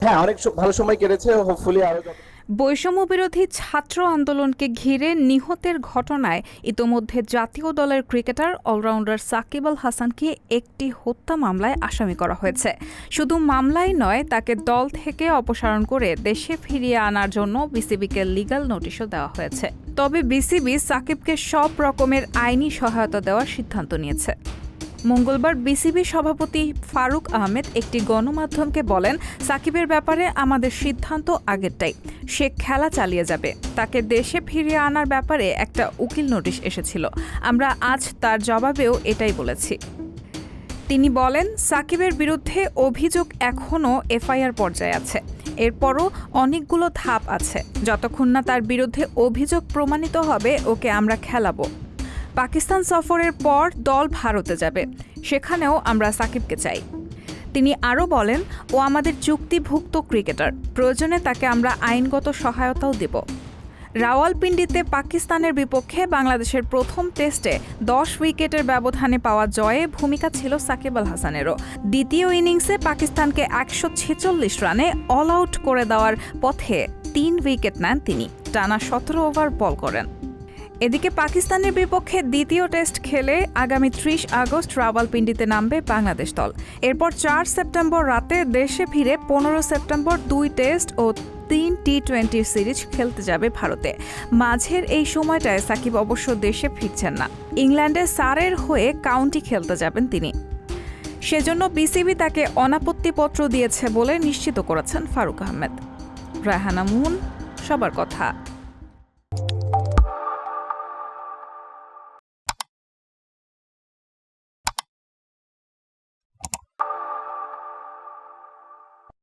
হ্যাঁ, অনেক ভালো সময় কেটেছে, হোপফুলি আরো। বৈষম্য বিরোধী ছাত্র আন্দোলনকে ঘিরে নিহতের ঘটনায় ইতোমধ্যে জাতীয় দলের ক্রিকেটার অলরাউন্ডার সাকিব আল হাসানকে একটি হত্যা মামলায় আসামি করা হয়েছে। শুধু মামলাই নয়, তাকে দল থেকে অপসারণ করে দেশে ফিরিয়ে আনার জন্য বিসিবিকে লিগ্যাল নোটিশও দেওয়া হয়েছে। তবে বিসিবি সাকিবকে সব রকমের আইনি সহায়তা দেওয়ার সিদ্ধান্ত নিয়েছে। মঙ্গলবার বিসিবি সভাপতি ফারুক আহমেদ একটি গণমাধ্যমকে বলেন, সাকিবের ব্যাপারে আমাদের সিদ্ধান্ত আগেরটাই, সে খেলা চালিয়ে যাবে। তাকে দেশে ফিরিয়ে আনার ব্যাপারে একটা উকিল নোটিশ এসেছিল, আমরা আজ তার জবাবেও এটাই বলেছি। তিনি বলেন, সাকিবের বিরুদ্ধে অভিযোগ এখনও এফআইআর পর্যায়ে আছে, এরপরও অনেকগুলো ধাপ আছে। যতক্ষণ না তার বিরুদ্ধে অভিযোগ প্রমাণিত হবে, ওকে আমরা খেলাবো। পাকিস্তান সফরের পর দল ভারতে যাবে, সেখানেও আমরা সাকিবকে চাই। তিনি আরও বলেন, ও আমাদের চুক্তিভুক্ত ক্রিকেটার, প্রয়োজনে তাকে আমরা আইনগত সহায়তাও দেব। রাওয়ালপিন্ডিতে পাকিস্তানের বিপক্ষে বাংলাদেশের প্রথম টেস্টে 10 উইকেটের ব্যবধানে পাওয়া জয়ে ভূমিকা ছিল সাকিব আল হাসানেরও। দ্বিতীয় ইনিংসে পাকিস্তানকে 146 রানে অল আউট করে দেওয়ার পথে 3 উইকেট নেন তিনি, টানা 17 ওভার বল করেন। এদিকে পাকিস্তানের বিপক্ষে দ্বিতীয় টেস্ট খেলে আগামী 30 আগস্ট রাওয়ালপিন্ডিতে নামবে বাংলাদেশ দল। এরপর 4 সেপ্টেম্বর রাতে দেশে ফিরে 15 সেপ্টেম্বর 2 টেস্ট ও 3 টি-20 সিরিজ খেলতে যাবে ভারতে। মাঝের এই সময়টায় সাকিব অবশ্য দেশে ফিরছেন না, ইংল্যান্ডে সারের হয়ে কাউন্টি খেলতে যাবেন তিনি। সেজন্য বিসিবি তাকে অনাপত্তিপত্র দিয়েছে বলে নিশ্চিত করেছেন ফারুক আহমেদ। রায়হানা মুন, সবার কথা।